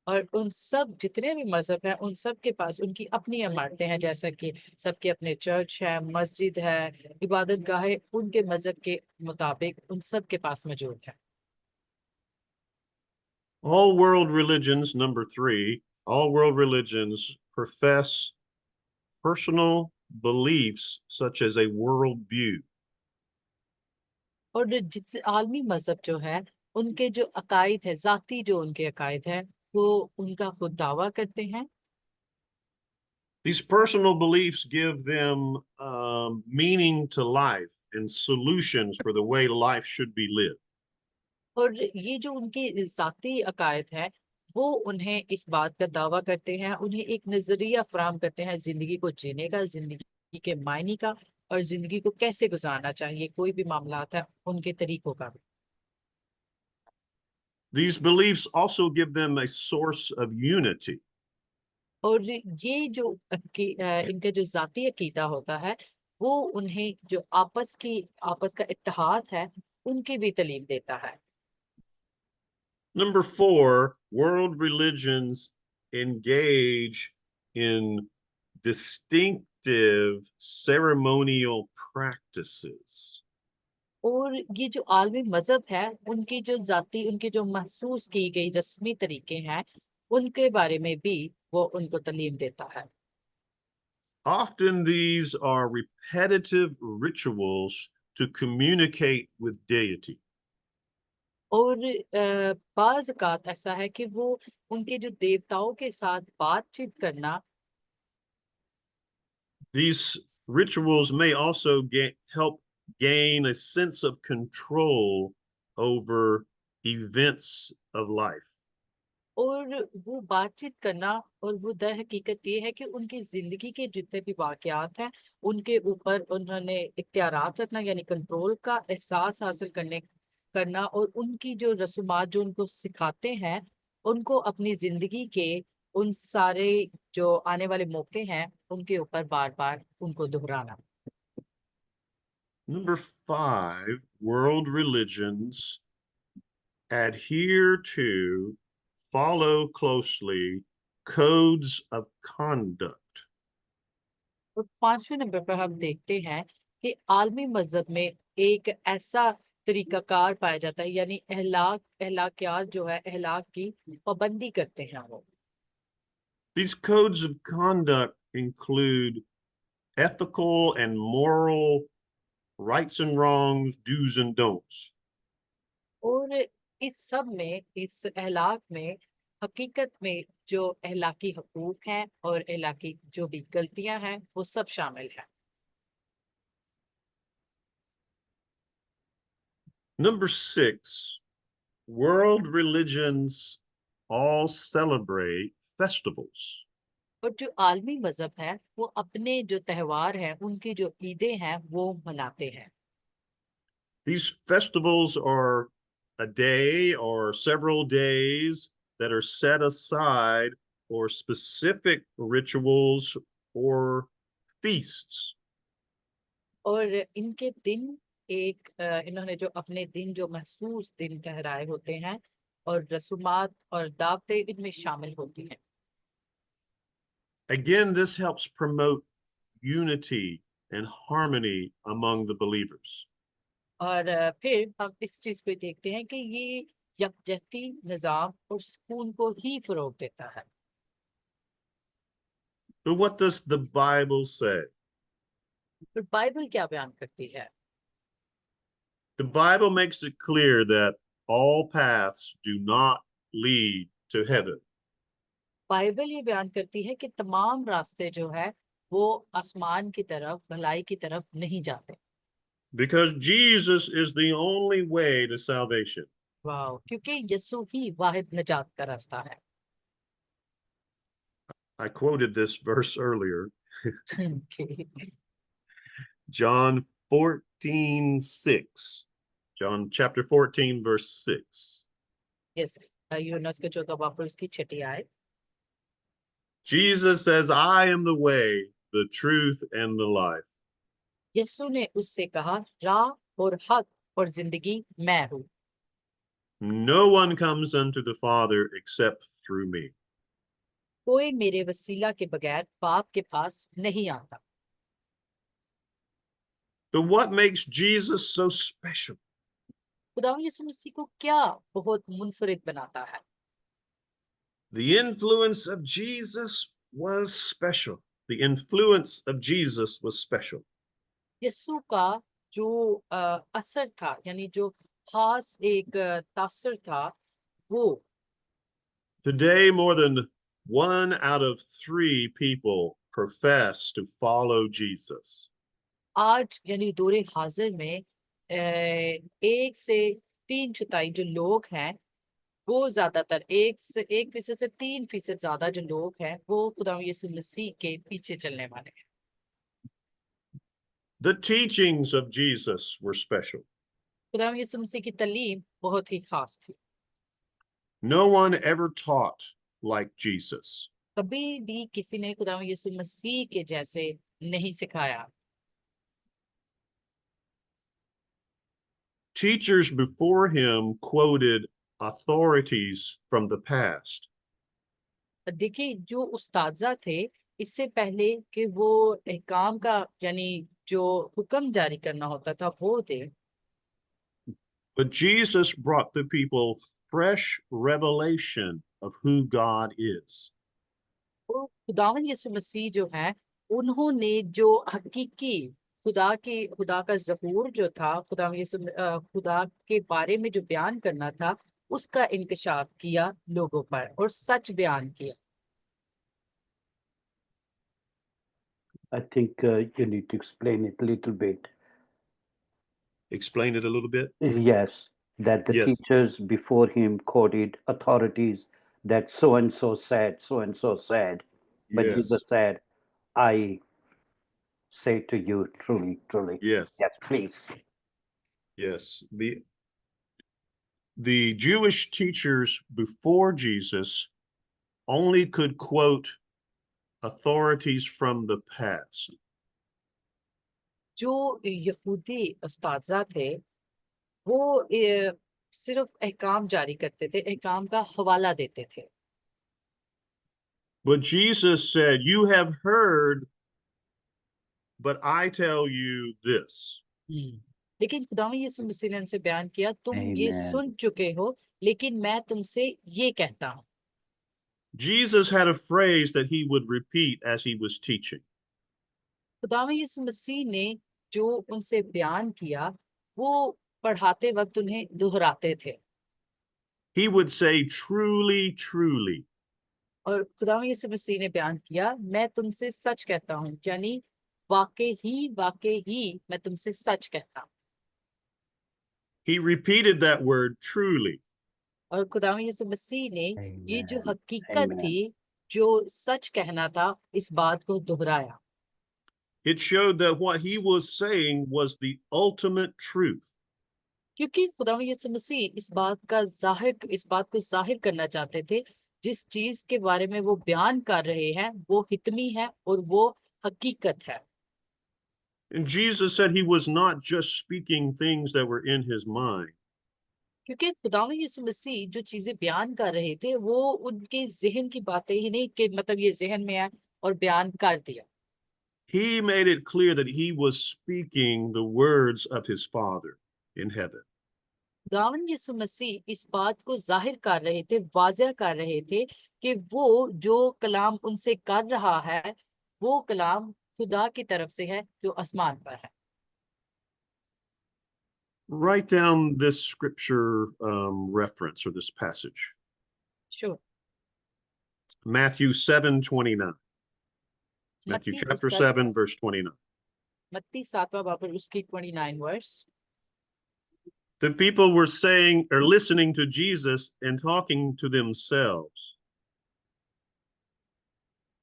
और उन सब जितने भी मजहब हैं उन सब के पास उनकी अपनी इमारतें हैं, जैसा कि सबके अपने चर्च है, मस्जिद है, इबादत गाहें उनके मजहब के मुताबिक उन सब के पास मौजूद है। All world religions, number three, all world religions profess personal beliefs such as a worldview. और जितने आलमी मजहब जो है उनके जो अकायद है, जाती जो उनके अकायद है, वो उनका खुद दावा करते हैं। These personal beliefs give them meaning to life and solutions for the way life should be lived. और ये जो उनकी ज़ाती अकायद है, वो उन्हें इस बात का दावा करते हैं, उन्हें एक नज़रिया फ़राहम करते हैं ज़िंदगी को जीने का, ज़िंदगी के मायने का, और ज़िंदगी को कैसे गुज़ारना चाहिए, कोई भी मामलात है, उनके तरीकों का भी। These beliefs also give them a source of unity. और ये जो इनका जो ज़ाती अकीदा होता है, वो उन्हें जो आपस का इत्तेहाद है, उनकी भी तालीम देता है। Number four, world religions engage in distinctive ceremonial practices. और ये जो आलमी मजहब है उनकी जो जाती उनकी जो महसूस की गई रस्मी तरीके हैं उनके बारे में भी वो उनको तालीम देता है। Often these are repetitive rituals to communicate with deity. और बाज़ औक़ात ऐसा है कि वो उनके जो देवताओं के साथ बातचीत करना। These rituals may also help gain a sense of control over events of life. और वो बातचीत करना, और वो दर हकीकत ये है कि उनकी जिंदगी के जितने भी वाकयात हैं उनके ऊपर उन्होंने इख्तियारात रखना, यानी कंट्रोल का एहसास हासिल करना, और उनकी जो रसूमात जो उनको सिखाते हैं उनको अपनी जिंदगी के उन सारे जो आने वाले मौके हैं उनके ऊपर बार बार उनको दोहराना। Number five, world religions adhere to, follow closely codes of conduct. और 5वें नंबर पर हम देखते हैं कि आलमी मजहब में एक ऐसा तरीकाकार पाया जाता है, यानी अहलाकियात जो है, अहलाक की पाबंदी करते हैं वो। These codes of conduct include ethical and moral rights and wrongs, do's and don'ts. और इस सब में, इस अहलाक में, हकीकत में जो अहलाकी हकूक हैं और अहलाकी जो भी गलतियां हैं वो सब शामिल है। Number 6, world religions all celebrate festivals. और जो आलमी मजहब है वो अपने जो त्योहार हैं उनकी जो ईदें हैं वो मनाते हैं। These festivals are a day or several days that are set aside for specific rituals or feasts. और इनके दिन इन्होंने जो अपने दिन जो महसूस दिन ठहराए होते हैं और रसूमात और दावतें इनमें शामिल होती हैं। Again, this helps promote unity and harmony among the believers. और फिर हम इस चीज को देखते हैं कि ये यकजहती, निजाम और सुकून को ही फरोग देता है। But what does the Bible say? फिर बाइबल क्या बयान करती है? The Bible makes it clear that all paths do not lead to heaven. Bible ये बयान करती है कि तमाम रास्ते जो है वो आसमान की तरफ, भलाई की तरफ नहीं जाते। Because Jesus is the only way to salvation. वाह, क्योंकि यीशु ही वाहिद निजात का रास्ता है। I quoted this verse earlier, Okay. John 14:6. John chapter 14, verse 6. Yes, यूहन्ना के 14 बाब उसकी 6 आयत। Jesus says, I am the way, the truth, and the life. यीशु ने उससे कहा, राह और हक और जिंदगी मैं हूँ। No one comes unto the Father except through me. कोई मेरे वसीला के बगैर बाप के पास नहीं आता। But what makes Jesus so special? खुदावंद यीशु मसीह को क्या बहुत मुनफरिद बनाता है? The influence of Jesus was special. The influence of Jesus was special. यीशु का जो असर था, यानी जो खास एक तासर था वो Today, more than 1 out of 3 people profess to follow Jesus. आज यानी दौरे हाजिर में 1 से 3 जो लोग हैं वो ज्यादातर 1% से 3% ज्यादा जो लोग हैं वो खुदावंद यीशु मसीह के पीछे चलने वाले हैं। The teachings of Jesus were special. खुदावंद यीशु मसीह की तालीम बहुत ही खास थी। No one ever taught like Jesus. कभी भी किसी ने खुदावंद यीशु मसीह के जैसे नहीं सिखाया। Teachers before him quoted authorities from the past. देखिए, जो उस्ताजा थे इससे पहले कि वो अहकाम का यानी जो हुक्म जारी करना होता था वो थे, But Jesus brought the people fresh revelation of who God is. वो खुदावंद यीशु मसीह जो है उन्होंने जो हकीकी खुदा का ज़हूर जो था, खुदा के बारे में जो बयान करना था उसका इंकशाफ किया लोगों पर और सच बयान किया। I think you need to explain it a little bit. Explain it a little bit. Yes, that the Yes. teachers before him quoted authorities that so and so said, but Yes. Jesus said, I say to you truly, truly. Yes. Yes, please. Yes. The Jewish teachers before Jesus only could quote authorities from the past. जो यहूदी उस्ताजा थे वो सिर्फ अहकाम जारी करते थे, अहकाम का हवाला देते थे। But Jesus said, you have heard, but I tell you this. लेकिन खुदावंद यीशु मसीह ने उनसे बयान किया, तुम ये Amen. सुन चुके हो लेकिन मैं तुमसे ये कहता हूँ। Jesus had a phrase that he would repeat as he was teaching. खुदावंद यीशु मसीह ने जो उनसे बयान किया वो पढ़ाते वक्त उन्हें दोहराते थे He would say, truly, truly. और खुदावंद यीशु मसीह ने बयान किया, मैं तुमसे सच कहता हूँ, यानी वाकई ही मैं तुमसे सच कहता हूँ। He repeated that word truly. और खुदावंद यीशु मसीह ने ये जो Amen. हकीकत Amen. थी, जो सच कहना था, इस बात को दोहराया। It showed that what he was saying was the ultimate truth. क्योंकि खुदावंद यीशु मसीह इस बात को जाहिर करना चाहते थे, जिस चीज के बारे में वो बयान कर रहे हैं वो हितमी है और वो हकीकत है। And Jesus said he was not just speaking things that were in his mind. क्योंकि खुदावंद यीशु मसीह जो चीजें बयान कर रहे थे वो उनके जहन की बातें ही नहीं कि मतलब ये जहन में है और बयान कर दिया। He made it clear that he was speaking the words of his Father in heaven. खुदावंद यीशु मसीह इस बात को जाहिर कर रहे थे, वाज़ह कर रहे थे कि वो जो कलाम उनसे कर रहा है वो कलाम खुदा की तरफ से है जो आसमान पर है। Write down this scripture reference or this passage. Sure. Matthew 7:29. Matthew मत्ती chapter उसका 7, verse 29. मत्ती 7वां बाब और उसकी 29 verse. The people were saying or listening to Jesus and talking to themselves.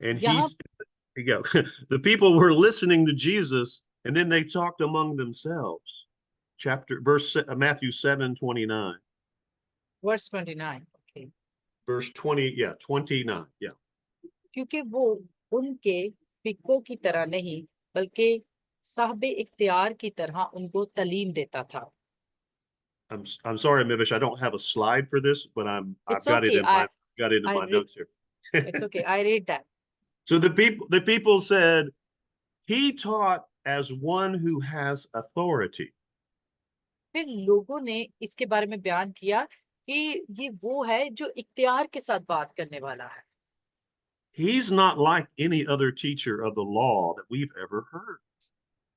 And यहाँ yeah, the people were listening to Jesus and then they talked among themselves. Matthew 7:29. Verse 29। Okay. Verse 29. Yeah. क्योंकि वो उनके फिक्कों की तरह नहीं बल्कि साहबे इख्तियार की तरह उनको तालीम देता था। I'm sorry, Mivish, I don't have a slide for this, but I've It's got it okay. in my I read. notes here. It's okay. I read that. So the people said he taught as one who has authority. फिर लोगों ने इसके बारे में बयान किया कि ये वो है जो इख्तियार के साथ बात करने वाला है। He's not like any other teacher of the law that we've ever heard.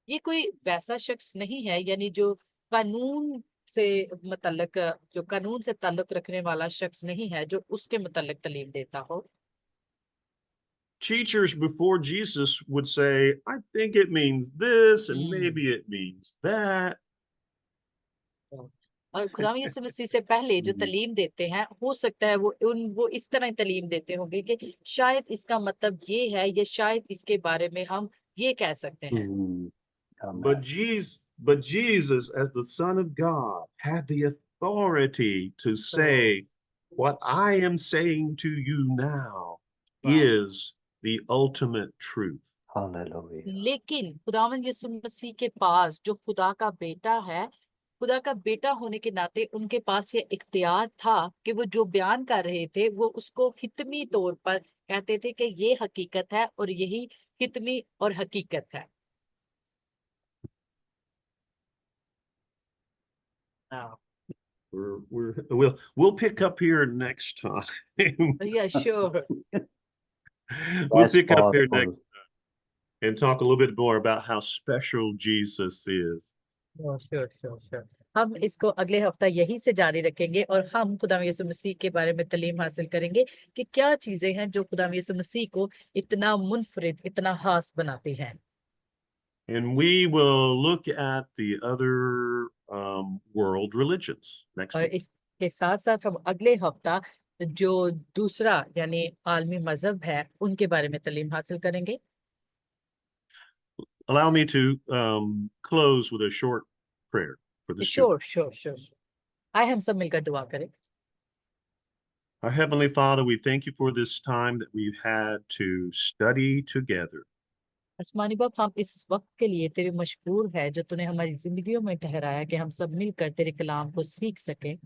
ये कोई वैसा शख्स नहीं है, यानी जो कानून से मुतल्लिक जो कानून से ताल्लुक रखने वाला शख्स नहीं है जो उसके मुतल्लिक तालीम देता हो। Teachers before Jesus would say, I think it means this and maybe it means that. और खुदावंद यीशु मसीह से पहले जो तालीम देते हैं हो सकता है वो इस तरह तालीम देते होंगे कि शायद इसका मतलब ये है या शायद इसके बारे में हम ये कह सकते हैं। But Jesus, as the Son of God, had the authority to say, what I am saying to you now is the ultimate truth. Hallelujah. लेकिन खुदावंद यीशु मसीह के पास जो खुदा का बेटा है, खुदा का बेटा होने के नाते उनके पास ये इख्तियार था कि वो जो बयान कर रहे थे वो उसको हितमी तौर पर कहते थे कि ये हकीकत है और यही हितमी और हकीकत है। We'll pick up here next time. Yeah, sure. We'll pick up here powerful. next time and talk a little bit more about how special Jesus is. Sure. हम इसको अगले हफ्ता यहीं से जारी रखेंगे और हम खुदा यीशु मसीह के बारे में तालीम हासिल करेंगे कि क्या चीजें हैं जो खुदा यीशु मसीह को इतना मुनफरिद, इतना खास बनाती हैं। And we will look at the other world religions next और week. इसके साथ साथ हम अगले हफ्ता जो दूसरा यानी आलमी मजहब है उनके बारे में तालीम हासिल करेंगे। Allow me to close with a short prayer for the students. Sure. आए हम सब मिलकर दुआ करें। Our Heavenly Father, we thank you for this time that we've had to study together. आसमानी बाप, हम इस वक्त के लिए तेरे मशकूर है जो तूने हमारी जिंदगियों में ठहराया कि हम सब मिलकर तेरे कलाम को सीख सकें।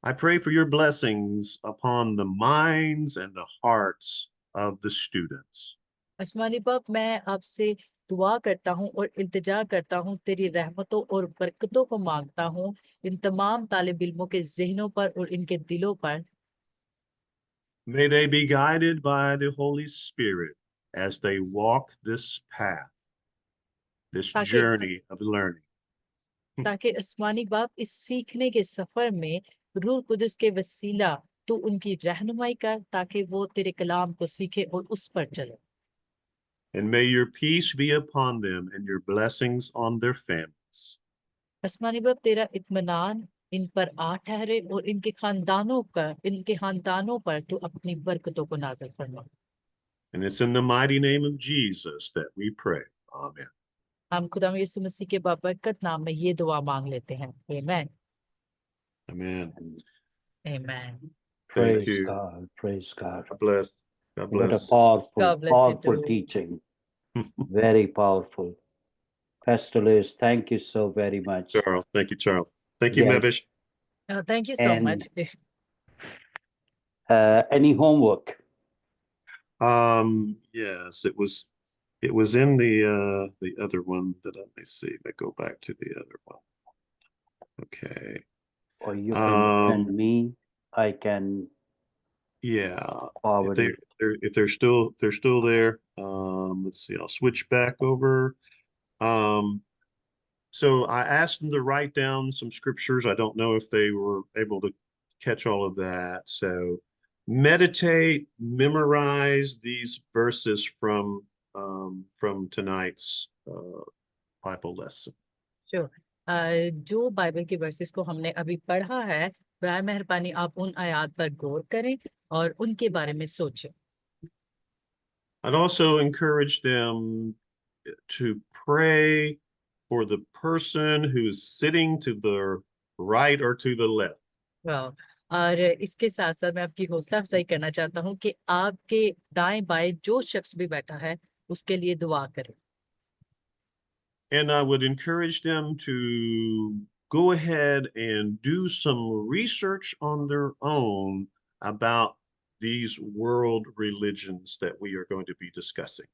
I pray for your blessings upon the minds and the hearts of the students. आसमानी बाप, मैं आपसे दुआ करता हूँ और इल्तिजा करता हूँ, तेरी रहमतों और बरकतों को मांगता हूँ इन तमाम तालिब इल्मों के ज़हनों पर और इनके दिलों पर। May they be guided by the Holy Spirit as they walk this path, this journey of learning. ताकि आसमानी बाप इस सीखने के सफर में रूह कुदस के वसीला तू उनकी रहनुमाई कर ताकि वो तेरे कलाम को सीखे और उस पर चले। And may your peace be upon them and your blessings on their families. आसमानी बाप तेरा इत्मीनान इन पर आ ठहरे और इनके खानदानों पर तू अपनी बरकतों को नाज़िल फरमा। And it's in the mighty name of Jesus that we pray. Amen. हम खुदा यीशु मसीह के बाबरकत नाम में ये दुआ मांग लेते हैं। आमीन। Amen. आमीन। Thank Praise you. God. Praise God. God bless. God What a bless. powerful, God bless you powerful too. teaching. Very powerful. Pastor Lewis, thank you so very much. Charles. Thank you, Charles. Thank you, Yes. Mevish. Thank you so And much. any homework? Yes, it was in the other one that let me see. Let me go back to the other one. Okay. Or you can send Um, me. I can yeah. forward it. If they're still there, let's see, I'll switch back over. So I asked them to write down some scriptures. I don't know if they were able to catch all of that. So meditate, memorize these verses from tonight's Bible lesson. Sure. जो Bible के versus को हमने अभी पढ़ा है, बराए मेहरबानी आप उन आयात पर गौर करें और उनके बारे में सोचें। I'd also encourage them to pray for the person who's sitting to the right or to the left. वाह। और इसके साथ साथ मैं आपकी हौसला अफजाई करना चाहता हूँ कि आपके दाएं बाएं जो शख्स भी बैठा है उसके लिए दुआ करें। And I would encourage them to go ahead and do some research on their own about these world religions that we are going to be discussing.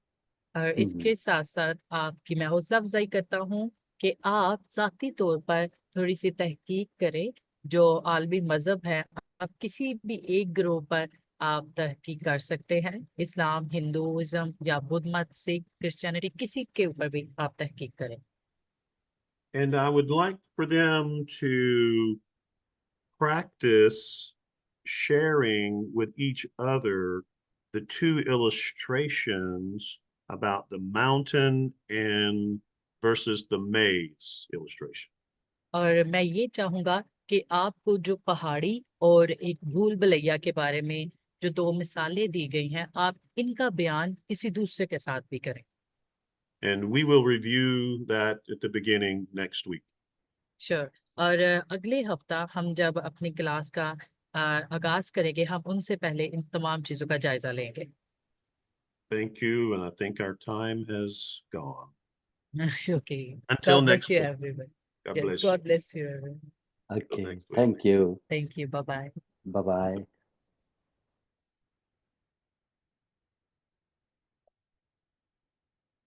और इसके साथ साथ आपकी मैं हौसला अफजाई करता हूँ कि आप ज़ाती तौर पर थोड़ी सी तहकीक करें। जो आलमी मजहब है, आप किसी भी एक ग्रोह पर आप तहकीक कर सकते हैं। इस्लाम, हिंदुइज्म या बुद्ध मत, सिख, क्रिश्चियनिटी, किसी के ऊपर भी आप तहकीक करें। And I would like for them to practice sharing with each other the two illustrations about the mountain and versus the maze illustration. और मैं ये चाहूंगा कि आपको जो पहाड़ी और एक भूल भुलैया के बारे में जो दो मिसालें दी गई हैं, आप इनका बयान किसी दूसरे के साथ भी करें। And we will review that at the beginning next week. Sure. और अगले हफ्ता हम जब अपनी क्लास का आगाज करेंगे, हम उनसे पहले इन तमाम चीजों का जायजा लेंगे। Thank you, and I think our time has gone. Okay. Until God bless next you, week. everyone. God Yeah, bless you. God bless you, everyone. Okay. next week. Thank you. Thank you. Bye-bye. Bye-bye.